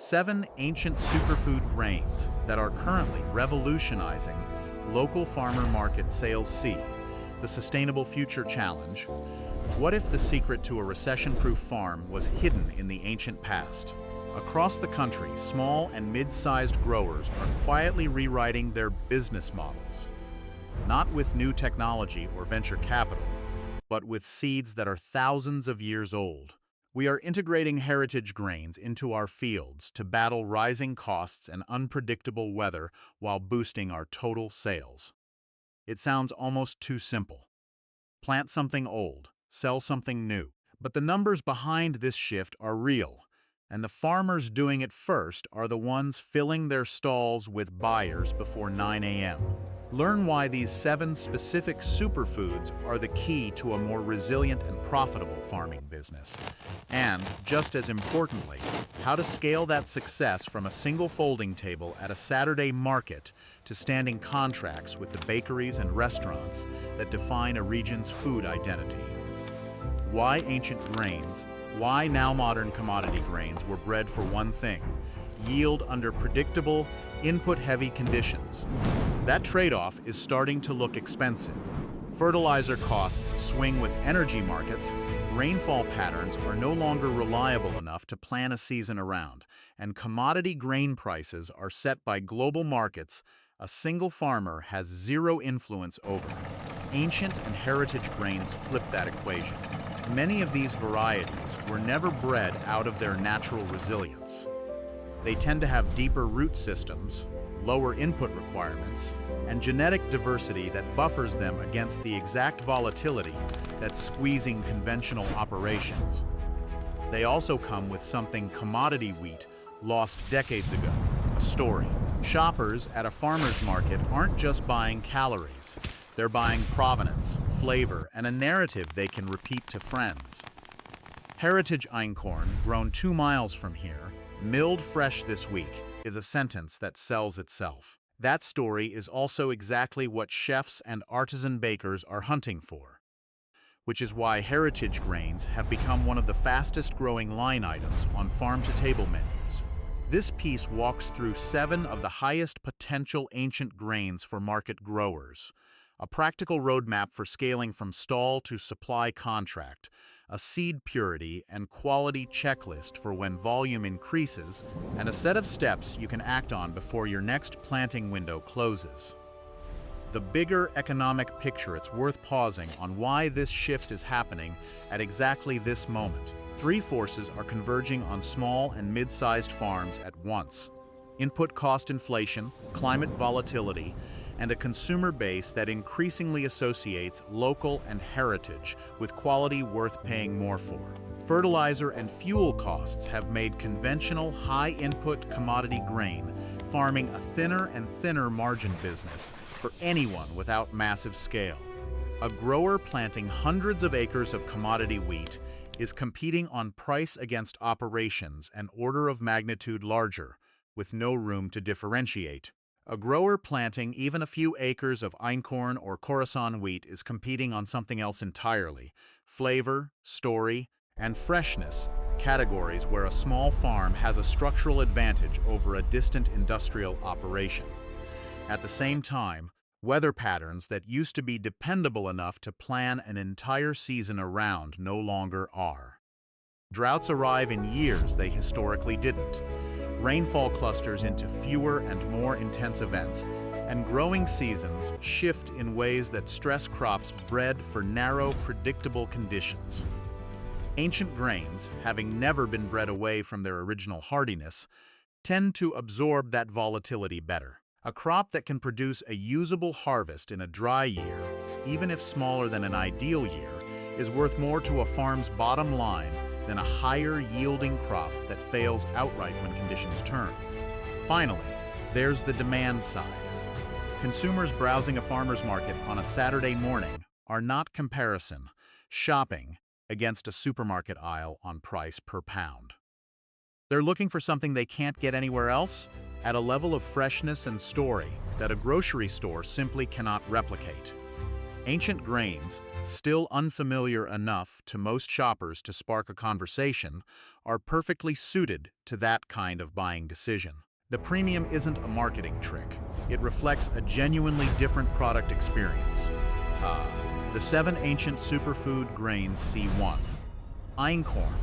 7 ancient superfood grains that are currently revolutionizing local farmer market sales. C. The Sustainable Future Challenge. What if the secret to a recession-proof farm was hidden in the ancient past? Across the country, small and mid-sized growers are quietly rewriting their business models. Not with new technology or venture capital, but with seeds that are thousands of years old. We are integrating heritage grains into our fields to battle rising costs and unpredictable weather while boosting our total sales. It sounds almost too simple. Plant something old, sell something new. But the numbers behind this shift are real, and the farmers doing it first are the ones filling their stalls with buyers before 9 a.m. Learn why these 7 specific superfoods are the key to a more resilient and profitable farming business. And, just as importantly, how to scale that success from a single folding table at a Saturday market to standing contracts with the bakeries and restaurants that define a region's food identity. Why ancient grains? Why now modern commodity grains were bred for one thing: yield under predictable, input-heavy conditions. That trade-off is starting to look expensive. Fertilizer costs swing with energy markets, rainfall patterns are no longer reliable enough to plan a season around, and commodity grain prices are set by global markets a single farmer has zero influence over. Ancient and heritage grains flip that equation. Many of these varieties were never bred out of their natural resilience. They tend to have deeper root systems, lower input requirements, and genetic diversity that buffers them against the exact volatility that's squeezing conventional operations. They also come with something commodity wheat lost decades ago: a story. Shoppers at a farmer's market aren't just buying calories. They're buying provenance, flavor, and a narrative they can repeat to friends. Heritage einkorn, grown 2 miles from here, milled fresh this week, is a sentence that sells itself. That story is also exactly what chefs and artisan bakers are hunting for, which is why heritage grains have become one of the fastest-growing line items on farm-to-table menus. This piece walks through 7 of the highest potential ancient grains for market growers, a practical roadmap for scaling from stall to supply contract, a seed purity and quality checklist for when volume increases, and a set of steps you can act on before your next planting window closes. The bigger economic picture, it's worth pausing on why this shift is happening at exactly this moment. 3 forces are converging on small and mid-sized farms at once: input cost inflation, climate volatility, and a consumer base that increasingly associates local and heritage with quality worth paying more for. Fertilizer and fuel costs have made conventional high-input commodity grain farming a thinner and thinner margin business for anyone without massive scale. A grower planting hundreds of acres of commodity wheat is competing on price against operations an order of magnitude larger, with no room to differentiate. A grower planting even a few acres of einkorn or Khorasan wheat is competing on something else entirely: flavor, story, and freshness, categories where a small farm has a structural advantage over a distant industrial operation. At the same time, weather patterns that used to be dependable enough to plan an entire season around no longer are. Droughts arrive in years they historically didn't. Rainfall clusters into fewer and more intense events, and growing seasons shift in ways that stress crops bred for narrow, predictable conditions. Ancient grains, having never been bred away from their original hardiness, tend to absorb that volatility better. A crop that can produce a usable harvest in a dry year, even if smaller than an ideal year, is worth more to a farm's bottom line than a higher-yielding crop that fails outright when conditions turn. Finally, there's the demand side. Consumers browsing a farmer's market on a Saturday morning are not comparison shopping against a supermarket aisle on price per pound. They're looking for something they can't get anywhere else, at a level of freshness and story that a grocery store simply cannot replicate. Ancient grains, still unfamiliar enough to most shoppers to spark a conversation, are perfectly suited to that kind of buying decision. The premium isn't a marketing trick. It reflects a genuinely different product experience. The 7 ancient superfood grains C1. Einkorn.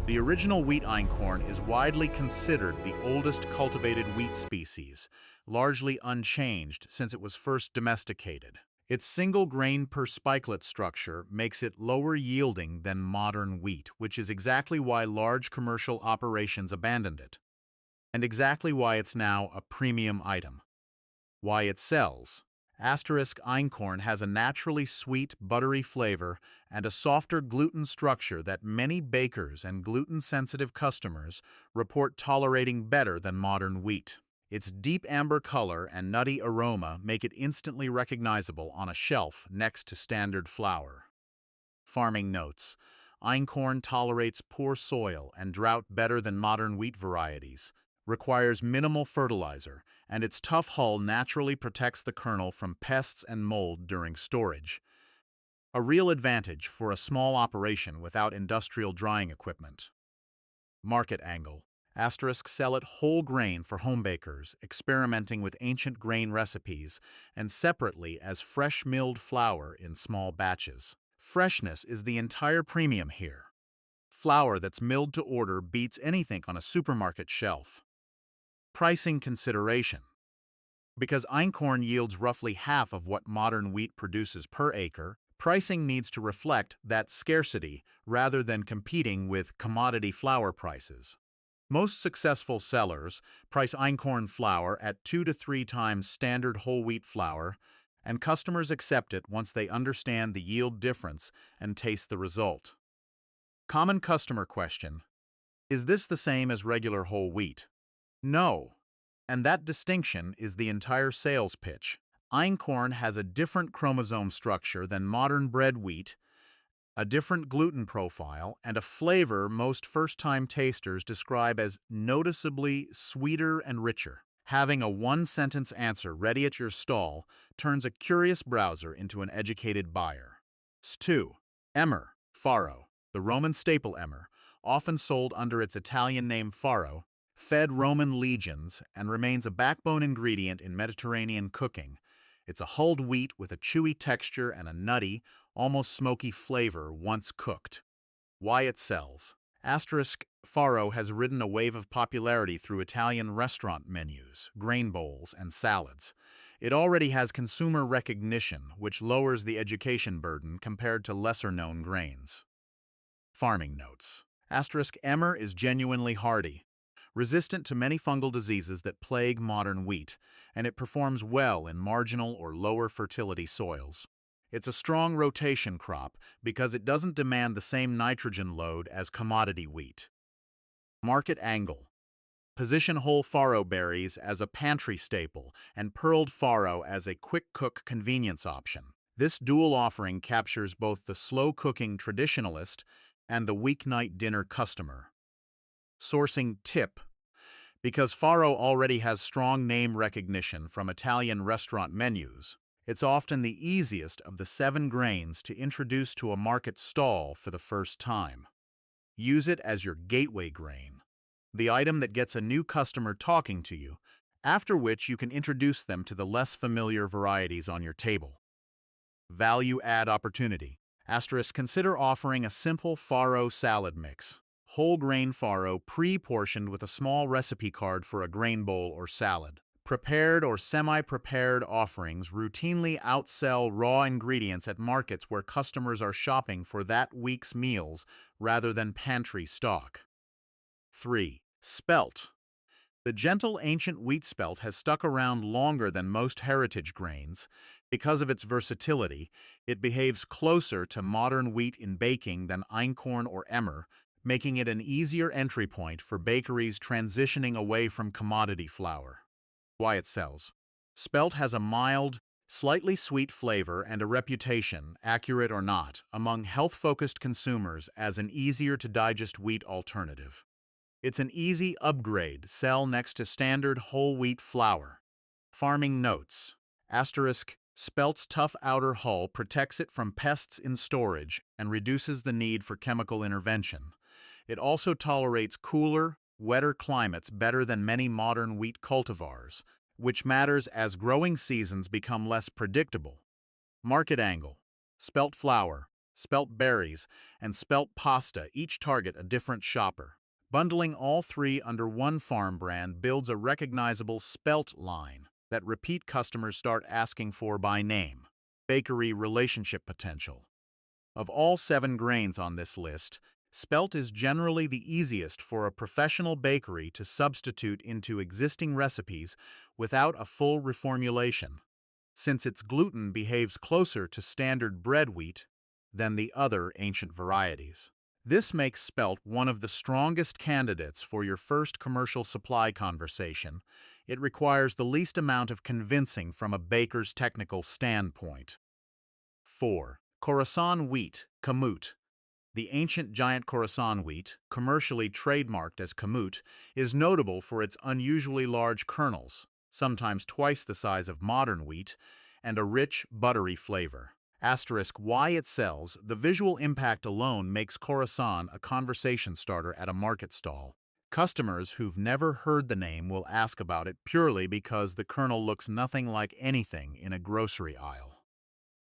The original wheat einkorn is widely considered the oldest cultivated wheat species, largely unchanged since it was first domesticated. Its single grain per spikelet structure makes it lower yielding than modern wheat, which is exactly why large commercial operations abandoned it, and exactly why it's now a premium item. Why it sells. Einkorn has a naturally sweet, buttery flavor and a softer gluten structure that many bakers and gluten-sensitive customers report tolerating better than modern wheat. Its deep amber color and nutty aroma make it instantly recognizable on a shelf next to standard flour. Farming notes. Einkorn tolerates poor soil and drought better than modern wheat varieties, requires minimal fertilizer, and its tough hull naturally protects the kernel from pests and mold during storage. A real advantage for a small operation without industrial drying equipment. Market angle. Sell it whole grain for home bakers, experimenting with ancient grain recipes, and separately as fresh milled flour in small batches. Freshness is the entire premium here. Flour that's milled to order beats anything on a supermarket shelf. Pricing consideration. Because einkorn yields roughly half of what modern wheat produces per acre, pricing needs to reflect that scarcity rather than competing with commodity flour prices. Most successful sellers price einkorn flour at 2 to 3 times standard whole wheat flour, and customers accept it once they understand the yield difference and taste the result. Common customer question: is this the same as regular whole wheat? No. And that distinction is the entire sales pitch. Einkorn has a different chromosome structure than modern bread wheat, a different gluten profile, and a flavor most first-time tasters describe as noticeably sweeter and richer. Having a one-sentence answer ready at your stall turns a curious browser into an educated buyer. 2. Emmer, farro, the Roman staple emmer, often sold under its Italian name farro, fed Roman legions and remains a backbone ingredient in Mediterranean cooking. It's a hulled wheat with a chewy texture and a nutty, almost smoky flavor once cooked. Why it sells. Farro has ridden a wave of popularity through Italian restaurant menus, grain bowls, and salads. It already has consumer recognition, which lowers the education burden compared to lesser-known grains. Farming notes. Emmer is genuinely hardy, resistant to many fungal diseases that plague modern wheat, and it performs well in marginal or lower fertility soils. It's a strong rotation crop because it doesn't demand the same nitrogen load as commodity wheat. Market angle. Position whole farro berries as a pantry staple and pearled farro as a quick-cook convenience option. This dual offering captures both the slow-cooking traditionalist and the weeknight dinner customer. Sourcing tip. Because farro already has strong name recognition from Italian restaurant menus, it's often the easiest of the 7 grains to introduce to a market stall for the first time. Use it as your gateway grain, the item that gets a new customer talking to you, after which you can introduce them to the less familiar varieties on your table. Value add opportunity. Consider offering a simple farro salad mix. Whole grain farro pre-portioned with a small recipe card for a grain bowl or salad. Prepared or semi-prepared offerings routinely outsell raw ingredients at markets where customers are shopping for that week's meals rather than pantry stock. 3. Spelt. The gentle ancient wheat spelt has stuck around longer than most heritage grains. Because of its versatility, it behaves closer to modern wheat in baking than einkorn or emmer, making it an easier entry point for bakeries transitioning away from commodity flour. Why it sells. Spelt has a mild, slightly sweet flavor and a reputation, accurate or not, among health-focused consumers as an easier-to-digest wheat alternative. It's an easy upgrade sell next to standard whole wheat flour. Farming notes. Spelt's tough outer hull protects it from pests in storage and reduces the need for chemical intervention. It also tolerates cooler, wetter climates better than many modern wheat cultivars, which matters as growing seasons become less predictable. Market angle. Spelt flour, spelt berries, and spelt pasta each target a different shopper. Bundling all three under one farm brand builds a recognizable spelt line that repeat customers start asking for by name. Bakery relationship potential. Of all 7 grains on this list, spelt is generally the easiest for a professional bakery to substitute into existing recipes without a full reformulation, since its gluten behaves closer to standard bread wheat than the other ancient varieties. This makes spelt one of the strongest candidates for your first commercial supply conversation. It requires the least amount of convincing from a baker's technical standpoint. 4. Khorasan wheat, kamut. The ancient giant Khorasan wheat, commercially trademarked as kamut, is notable for its unusually large kernels, sometimes twice the size of modern wheat, and a rich, buttery flavor. Asterisk why it sells, the visual impact alone makes Khorasan a conversation starter at a market stall. Customers who've never heard the name will ask about it purely because the kernel looks nothing like anything in a grocery aisle.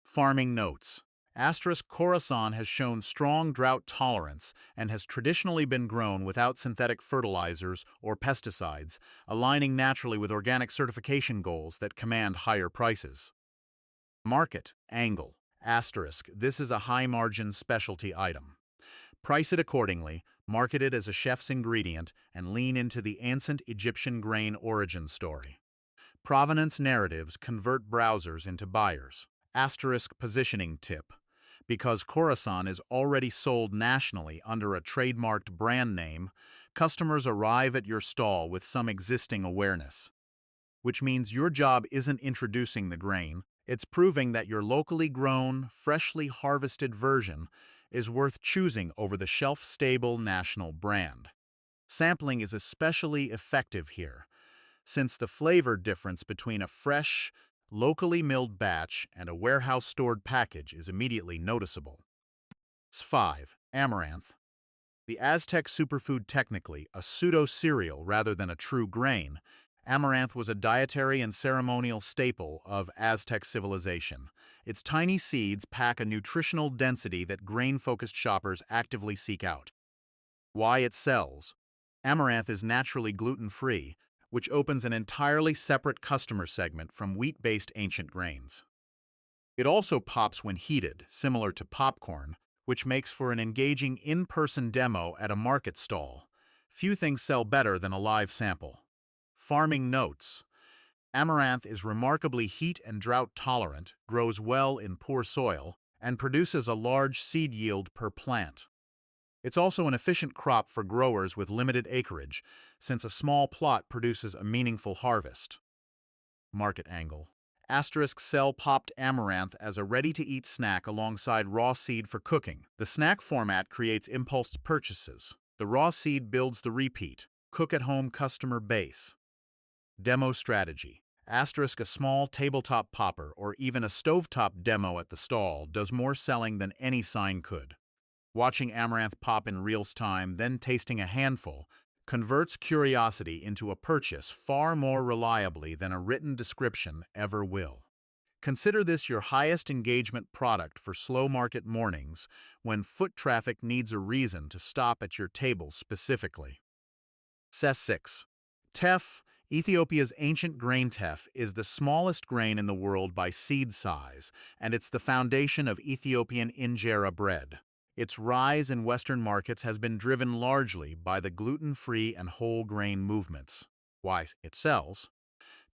Farming notes. Asterisk Khorasan has shown strong drought tolerance and has traditionally been grown without synthetic fertilizers or pesticides, aligning naturally with organic certification goals that command higher prices. Market angle. Asterisk, this is a high-margin specialty item. Price it accordingly, market it as a chef's ingredient, and lean into the ancient Egyptian grain origin story. Provenance narratives convert browsers into buyers. Asterisk positioning tip. Because Khorasan is already sold nationally under a trademarked brand name, customers arrive at your stall with some existing awareness. Which means your job isn't introducing the grain, it's proving that your locally grown, freshly harvested version is worth choosing over the shelf-stable national brand. Sampling is especially effective here, since the flavor difference between a fresh, locally milled batch and a warehouse-stored package is immediately noticeable. 5. Amaranth. The Aztec superfood, technically a pseudo-cereal rather than a true grain, amaranth was a dietary and ceremonial staple of Aztec civilization. Its tiny seeds pack a nutritional density that grain-focused shoppers actively seek out. Why it sells. Amaranth is naturally gluten-free, which opens an entirely separate customer segment from wheat-based ancient grains. It also pops when heated, similar to popcorn, which makes for an engaging in-person demo at a market stall. Few things sell better than a live sample. Farming notes. Amaranth is remarkably heat and drought tolerant, grows well in poor soil, and produces a large seed yield per plant. It's also an efficient crop for growers with limited acreage, since a small plot produces a meaningful harvest. Market angle. Asterisk sell popped amaranth as a ready-to-eat snack alongside raw seed for cooking. The snack format creates impulse purchases. The raw seed builds the repeat, cook-at-home customer base. Demo strategy. Asterisk a small tabletop popper or even a stovetop demo at the stall does more selling than any sign could. Watching amaranth pop in real time, then tasting a handful, converts curiosity into a purchase far more reliably than a written description ever will. Consider this your highest engagement product for slow market mornings when foot traffic needs a reason to stop at your table specifically. Ses 6. Teff, Ethiopia's ancient grain teff, is the smallest grain in the world by seed size, and it's the foundation of Ethiopian injera bread. Its rise in Western markets has been driven largely by the gluten-free and whole grain movements. Why it sells.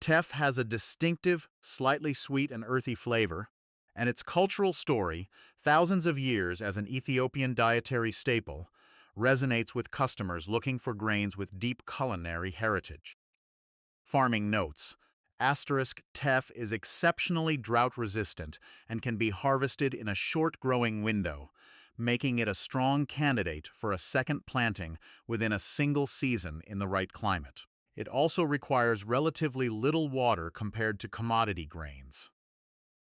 Teff has a distinctive, slightly sweet and earthy flavor, and its cultural story, thousands of years as an Ethiopian dietary staple, resonates with customers looking for grains with deep culinary heritage. Farming notes. Asterisk teff is exceptionally drought-resistant and can be harvested in a short growing window, making it a strong candidate for a second planting within a single season in the right climate. It also requires relatively little water compared to commodity grains.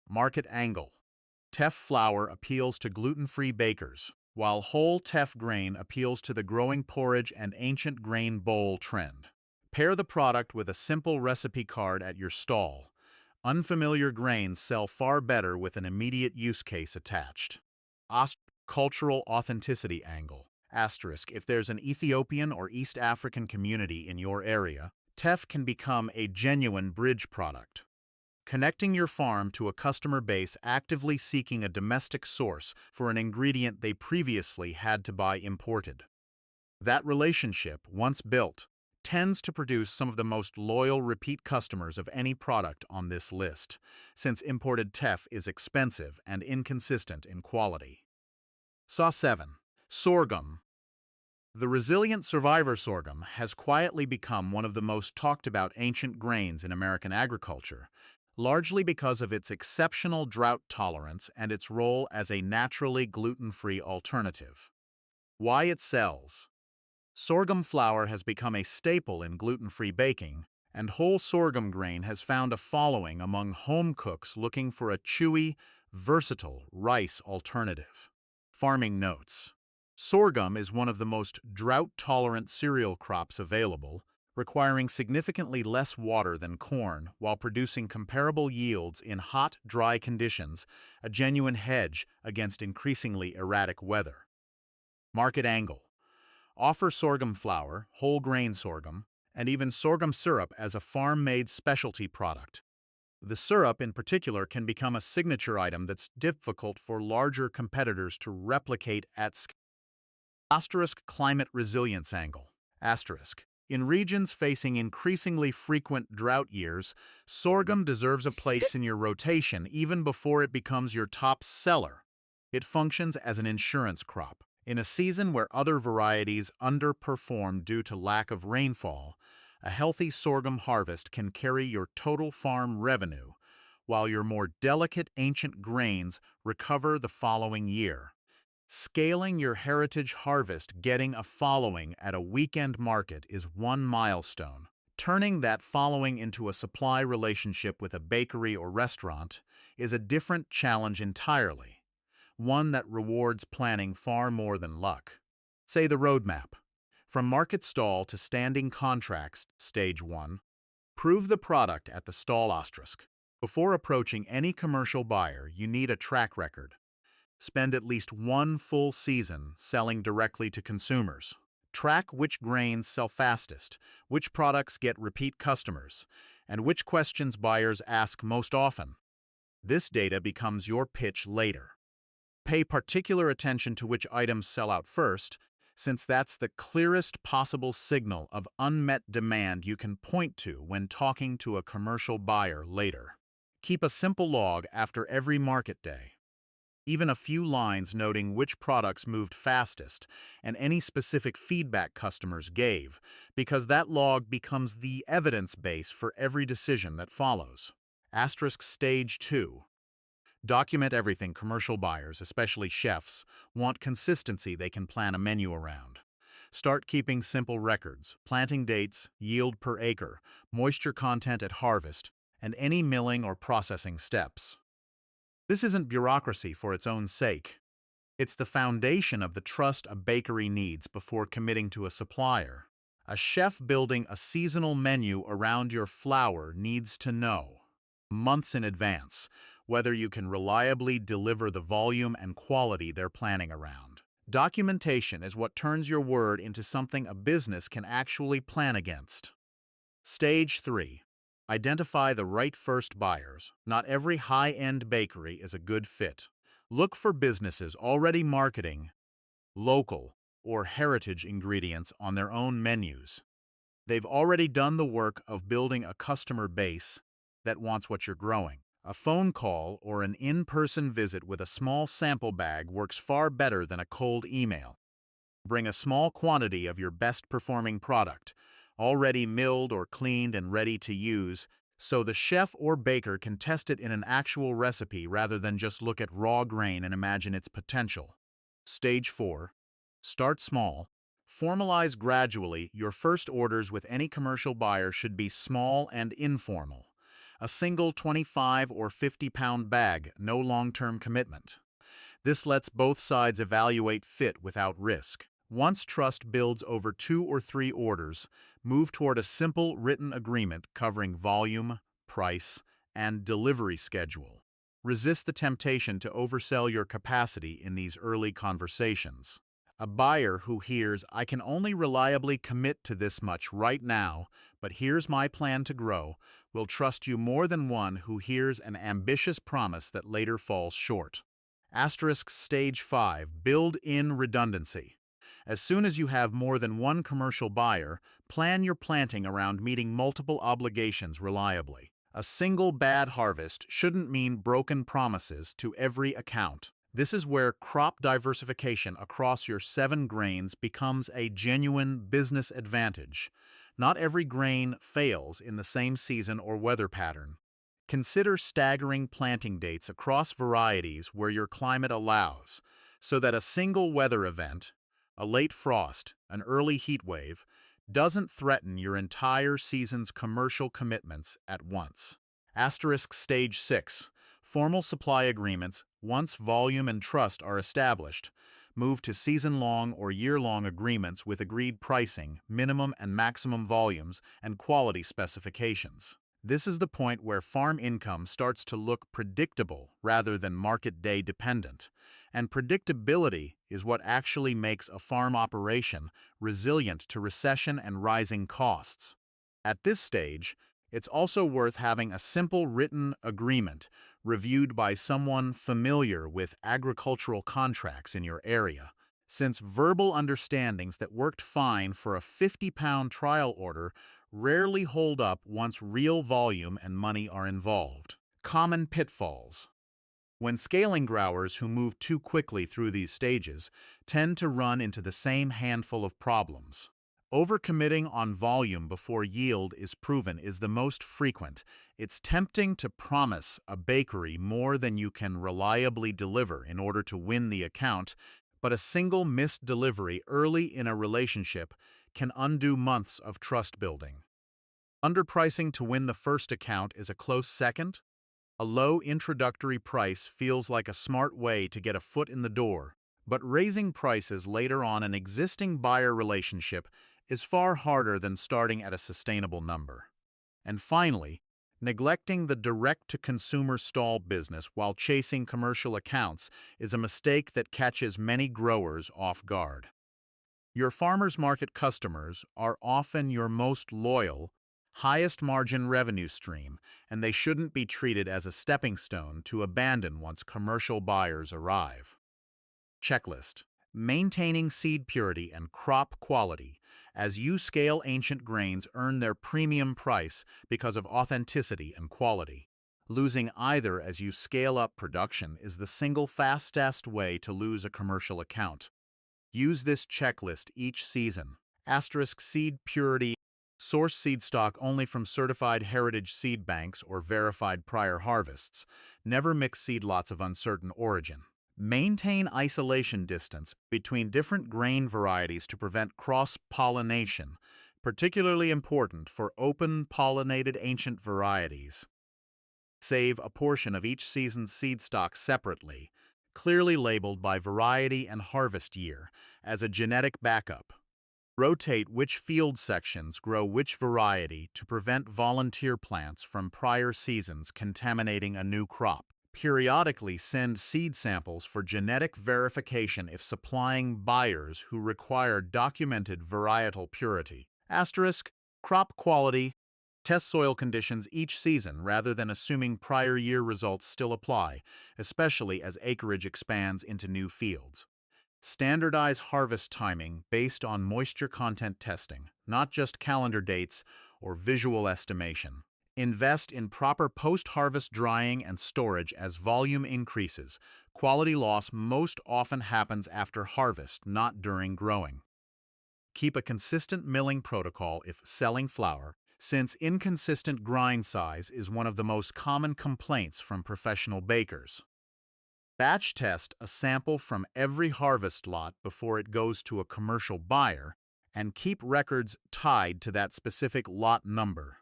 Market angle. Teff flour appeals to gluten-free bakers. while whole teff grain appeals to the growing porridge and ancient grain bowl trend. Pair the product with a simple recipe card at your stall. Unfamiliar grains sell far better with an immediate use case attached. Cultural authenticity angle. Asterisk, if there's an Ethiopian or East African community in your area, teff can become a genuine bridge product. Connecting your farm to a customer base actively seeking a domestic source for an ingredient they previously had to buy imported. That relationship, once built, tends to produce some of the most loyal repeat customers of any product on this list, since imported teff is expensive and inconsistent in quality. Saw 7. Sorghum. The resilient survivor sorghum has quietly become one of the most talked about ancient grains in American agriculture, largely because of its exceptional drought tolerance and its role as a naturally gluten-free alternative. Why it sells. Sorghum flour has become a staple in gluten-free baking, and whole sorghum grain has found a following among home cooks looking for a chewy, versatile rice alternative. Farming notes. Sorghum is one of the most drought-tolerant cereal crops available, requiring significantly less water than corn while producing comparable yields in hot, dry conditions, a genuine hedge against increasingly erratic weather. Market angle. Offer sorghum flour, whole grain sorghum, and even sorghum syrup as a farm-made specialty product. The syrup in particular can become a signature item that's difficult for larger competitors to replicate at scale. Asterisk climate resilience angle. Asterisk. In regions facing increasingly frequent drought years, sorghum deserves a place in your rotation even before it becomes your top seller. It functions as an insurance crop. In a season where other varieties underperform due to lack of rainfall, a healthy sorghum harvest can carry your total farm revenue, while your more delicate ancient grains recover the following year. Scaling your heritage harvest, getting a following at a weekend market is one milestone. Turning that following into a supply relationship with a bakery or restaurant is a different challenge entirely, one that rewards planning far more than luck. Say the roadmap. From market stall to standing contracts, stage 1. Prove the product at the stall asterisk. Before approaching any commercial buyer, you need a track record. Spend at least one full season selling directly to consumers. Track which grains sell fastest, which products get repeat customers, and which questions buyers ask most often. This data becomes your pitch later. Pay particular attention to which items sell out first, since that's the clearest possible signal of unmet demand you can point to when talking to a commercial buyer later. Keep a simple log after every market day. Even a few lines noting which products moved fastest and any specific feedback customers gave, because that log becomes the evidence base for every decision that follows. Asterisk stage 2. Document everything commercial buyers, especially chefs, want consistency they can plan a menu around. Start keeping simple records, planting dates, yield per acre, moisture content at harvest, and any milling or processing steps. This isn't bureaucracy for its own sake. It's the foundation of the trust a bakery needs before committing to a supplier. A chef building a seasonal menu around your flour needs to know, months in advance, whether you can reliably deliver the volume and quality they're planning around. Documentation is what turns your word into something a business can actually plan against. Stage 3. Identify the right first buyers. Not every high-end bakery is a good fit. Look for businesses already marketing local or heritage ingredients on their own menus. They've already done the work of building a customer base that wants what you're growing. A phone call or an in-person visit with a small sample bag works far better than a cold email. Bring a small quantity of your best-performing product, already milled or cleaned and ready to use, so the chef or baker can test it in an actual recipe rather than just look at raw grain and imagine its potential. Stage 4. Start small. Formalize gradually. Your first orders with any commercial buyer should be small and informal. A single 25 or 50-pound bag, no long-term commitment. This lets both sides evaluate fit without risk. Once trust builds over 2 or 3 orders, move toward a simple written agreement covering volume, price, and delivery schedule. Resist the temptation to oversell your capacity in these early conversations. A buyer who hears, "I can only reliably commit to this much right now, but here's my plan to grow," will trust you more than one who hears an ambitious promise that later falls short. Asterisk Stage 5. Build in redundancy. As soon as you have more than one commercial buyer, plan your planting around meeting multiple obligations reliably. A single bad harvest shouldn't mean broken promises to every account. This is where crop diversification across your 7 grains becomes a genuine business advantage. Not every grain fails in the same season or weather pattern. Consider staggering planting dates across varieties where your climate allows, so that a single weather event, a late frost, an early heat wave, doesn't threaten your entire season's commercial commitments at once. Asterisk Stage 6. Formal supply agreements, once volume and trust are established, move to season-long or year-long agreements with agreed pricing, minimum and maximum volumes, and quality specifications. This is the point where farm income starts to look predictable rather than market day dependent, and predictability is what actually makes a farm operation resilient to recession and rising costs. At this stage, it's also worth having a simple written agreement reviewed by someone familiar with agricultural contracts in your area, since verbal understandings that worked fine for a 50-pound trial order rarely hold up once real volume and money are involved. Common pitfalls. When scaling growers who move too quickly through these stages tend to run into the same handful of problems. Overcommitting on volume before yield is proven is the most frequent. It's tempting to promise a bakery more than you can reliably deliver in order to win the account, but a single missed delivery early in a relationship can undo months of trust building. Underpricing to win the first account is a close second. A low introductory price feels like a smart way to get a foot in the door, but raising prices later on an existing buyer relationship is far harder than starting at a sustainable number. And finally, neglecting the direct-to-consumer stall business while chasing commercial accounts is a mistake that catches many growers off guard. Your farmers market customers are often your most loyal, highest margin revenue stream, and they shouldn't be treated as a stepping stone to abandon once commercial buyers arrive. Checklist. Maintaining seed purity and crop quality. As you scale, ancient grains earn their premium price because of authenticity and quality. Losing either as you scale up production is the single fastest way to lose a commercial account. Use this checklist each season. Asterisk Seed purity. Source seed stock only from certified heritage seed banks or verified prior harvests. Never mix seed lots of uncertain origin. Maintain isolation distance between different grain varieties to prevent cross-pollination, particularly important for open-pollinated ancient varieties. Save a portion of each season's seed stock separately, clearly labeled by variety and harvest year, as a genetic backup. Rotate which field sections grow which variety to prevent volunteer plants from prior seasons contaminating a new crop. Periodically send seed samples for genetic verification if supplying buyers who require documented varietal purity. Asterisk, crop quality. Test soil conditions each season rather than assuming prior year results still apply, especially as acreage expands into new fields. Standardize harvest timing based on moisture content testing, not just calendar dates or visual estimation. Invest in proper post-harvest drying and storage as volume increases. Quality loss most often happens after harvest, not during growing. Keep a consistent milling protocol if selling flour, since inconsistent grind size is one of the most common complaints from professional bakers. Batch test a sample from every harvest lot before it goes to a commercial buyer, and keep records tied to that specific lot number.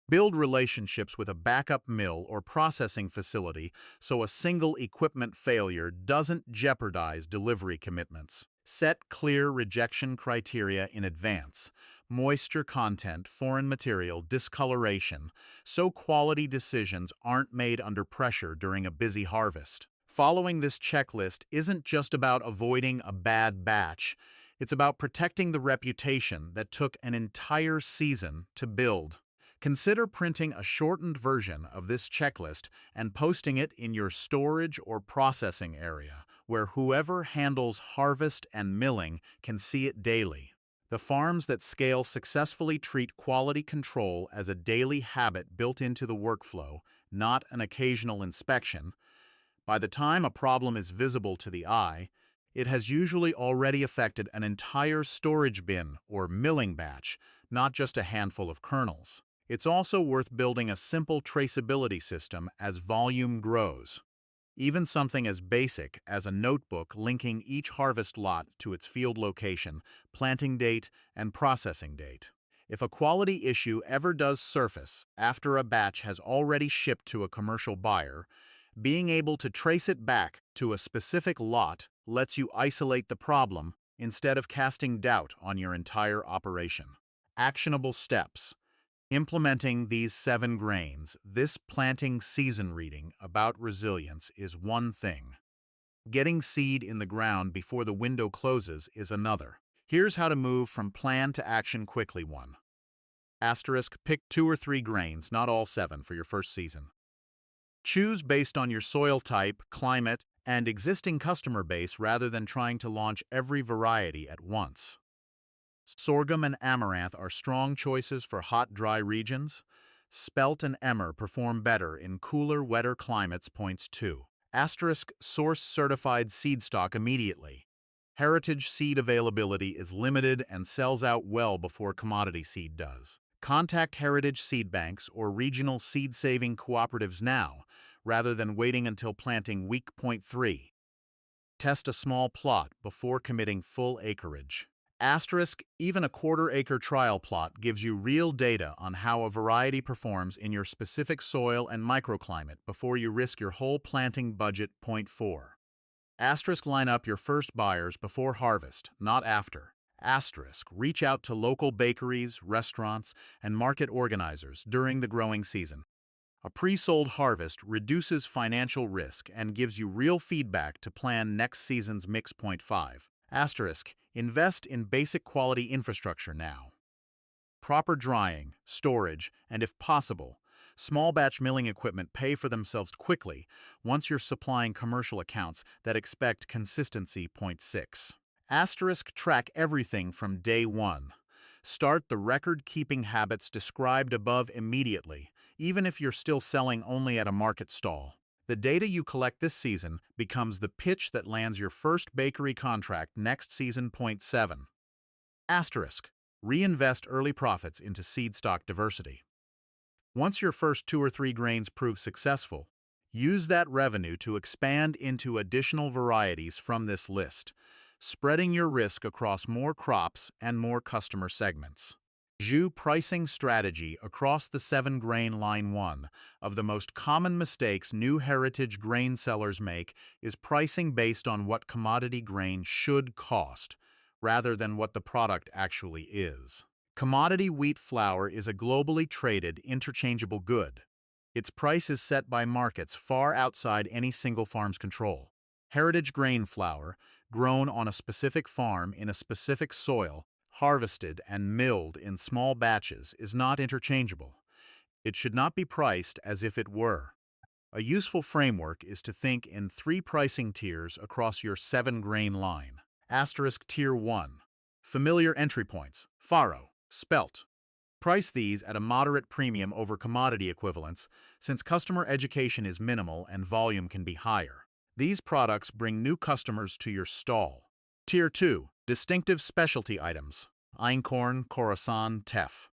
Build relationships with a backup mill or processing facility so a single equipment failure doesn't jeopardize delivery commitments. Set clear rejection criteria in advance: moisture content, foreign material, discoloration, so quality decisions aren't made under pressure during a busy harvest. Following this checklist isn't just about avoiding a bad batch, it's about protecting the reputation that took an entire season to build. Consider printing a shortened version of this checklist and posting it in your storage or processing area, where whoever handles harvest and milling can see it daily. The farms that scale successfully treat quality control as a daily habit built into the workflow, not an occasional inspection. By the time a problem is visible to the eye, it has usually already affected an entire storage bin or milling batch, not just a handful of kernels. It's also worth building a simple traceability system as volume grows. Even something as basic as a notebook linking each harvest lot to its field location, planting date, and processing date. If a quality issue ever does surface after a batch has already shipped to a commercial buyer, being able to trace it back to a specific lot lets you isolate the problem instead of casting doubt on your entire operation. Actionable steps. Implementing these 7 grains, this planting season reading about resilience is one thing. Getting seed in the ground before the window closes is another. Here's how to move from plan to action quickly. 1. Asterisk, pick 2 or 3 grains, not all 7, for your first season. Choose based on your soil type, climate, and existing customer base rather than trying to launch every variety at once. Sorghum and amaranth are strong choices for hot, dry regions. Spelt and emmer perform better in cooler, wetter climates. 2. Asterisk, source certified seed stock immediately. Heritage seed availability is limited and sells out well before commodity seed does. Contact heritage seed banks or regional seed-saving cooperatives now, rather than waiting until planting week. 3. Test a small plot before committing full acreage. Asterisk, even a quarter-acre trial plot gives you real data on how a variety performs in your specific soil and microclimate before you risk your whole planting budget. 4. Asterisk, line up your first buyers before harvest, not after. Asterisk, reach out to local bakeries, restaurants, and market organizers during the growing season. A pre-sold harvest reduces financial risk and gives you real feedback to plan next season's mix. 5. Asterisk, invest in basic quality infrastructure now. Proper drying, storage, and if possible, small batch milling equipment pay for themselves quickly once you're supplying commercial accounts that expect consistency. 6. Asterisk, track everything from day 1. Start the record-keeping habits described above immediately, even if you're still selling only at a market stall. The data you collect this season becomes the pitch that lands your first bakery contract next season. 7. Asterisk, reinvest early profits into seed stock diversity. Once your first 2 or 3 grains prove successful, use that revenue to expand into additional varieties from this list, spreading your risk across more crops and more customer segments. Jus pricing strategy across the 7-grain line. 1 of the most common mistakes new heritage grain sellers make is pricing based on what commodity grain should cost, rather than what the product actually is. Commodity wheat flour is a globally traded, interchangeable good. Its price is set by markets far outside any single farm's control. Heritage grain flour, grown on a specific farm in a specific soil, harvested and milled in small batches, is not interchangeable. It should not be priced as if it were. A useful framework is to think in 3 pricing tiers across your 7-grain line. Asterisk, Tier 1. Familiar entry points: farro, spelt. Price these at a moderate premium over commodity equivalents, since customer education is minimal and volume can be higher. These products bring new customers to your stall. Tier 2. Distinctive specialty items: einkorn, khorasan, teff.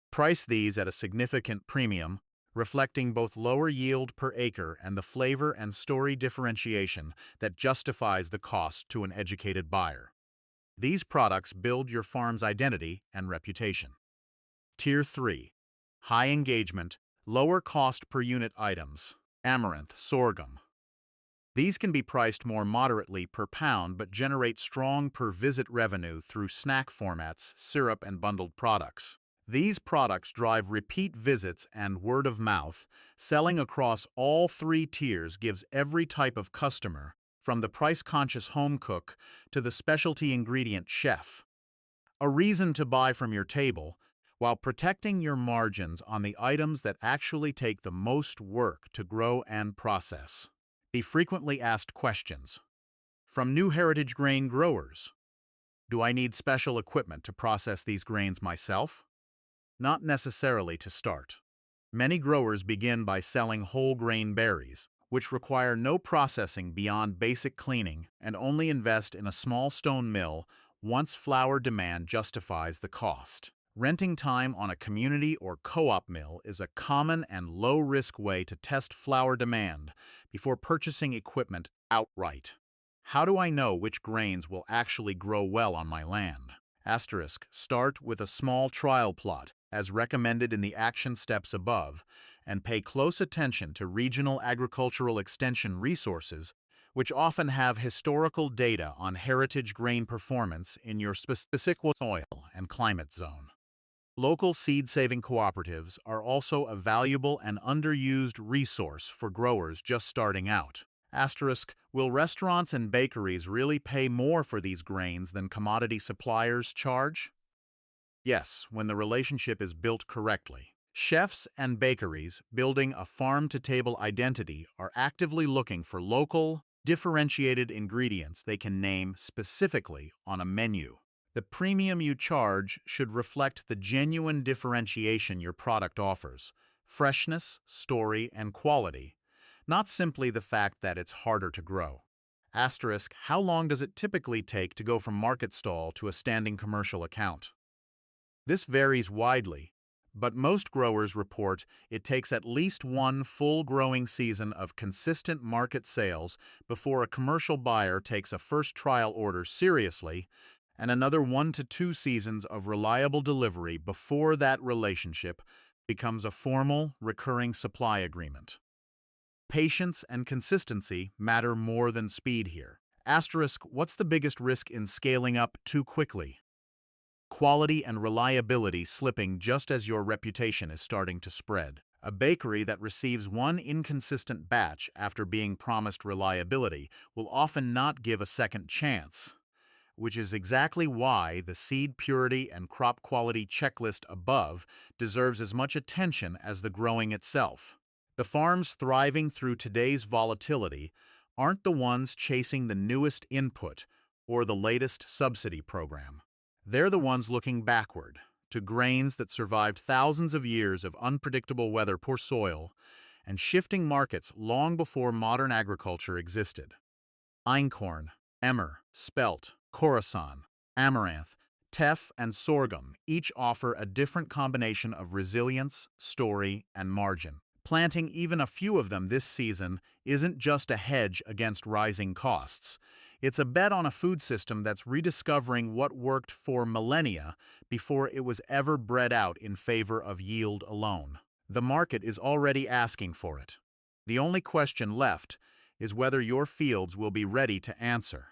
Price these at a significant premium, reflecting both lower yield per acre and the flavor and story differentiation that justifies the cost to an educated buyer. These products build your farm's identity and reputation. Tier 3. high engagement, lower cost per unit items, amaranth, sorghum. These can be priced more moderately per pound but generate strong per visit revenue through snack formats, syrup, and bundled products. These products drive repeat visits and word of mouth. Selling across all three tiers gives every type of customer, from the price-conscious home cook to the specialty ingredient chef, a reason to buy from your table, while protecting your margins on the items that actually take the most work to grow and process. The frequently asked questions. From new heritage grain growers. Do I need special equipment to process these grains myself? Not necessarily to start. Many growers begin by selling whole grain berries, which require no processing beyond basic cleaning and only invest in a small stone mill once flour demand justifies the cost. Renting time on a community or co-op mill is a common and low-risk way to test flour demand before purchasing equipment outright. How do I know which grains will actually grow well on my land? Asterisk, start with a small trial plot, as recommended in the action steps above, and pay close attention to regional agricultural extension resources, which often have historical data on heritage grain performance in your specific soil and climate zone. Local seed-saving cooperatives are also a valuable and underused resource for growers just starting out. Asterisk, will restaurants and bakeries really pay more for these grains than commodity suppliers charge? Yes, when the relationship is built correctly. Chefs and bakeries building a farm-to-table identity are actively looking for local, differentiated ingredients they can name specifically on a menu. The premium you charge should reflect the genuine differentiation your product offers: freshness, story, and quality, not simply the fact that it's harder to grow. Asterisk, how long does it typically take to go from market stall to a standing commercial account? This varies widely, but most growers report it takes at least one full growing season of consistent market sales before a commercial buyer takes a first trial order seriously, and another 1 to 2 seasons of reliable delivery before that relationship becomes a formal, recurring supply agreement. Patience and consistency matter more than speed here. Asterisk, what's the biggest risk in scaling up too quickly? Quality and reliability slipping just as your reputation is starting to spread. A bakery that receives one inconsistent batch after being promised reliability will often not give a second chance, which is exactly why the seed purity and crop quality checklist above deserves as much attention as the growing itself. The farms thriving through today's volatility aren't the ones chasing the newest input or the latest subsidy program. They're the ones looking backward, to grains that survived thousands of years of unpredictable weather, poor soil, and shifting markets long before modern agriculture existed. Einkorn, emmer, spelt, khorasan, amaranth, teff, and sorghum each offer a different combination of resilience, story, and margin. Planting even a few of them this season isn't just a hedge against rising costs. It's a bet on a food system that's rediscovering what worked for millennia before it was ever bred out in favor of yield alone. The market is already asking for it. The only question left is whether your fields will be ready to answer.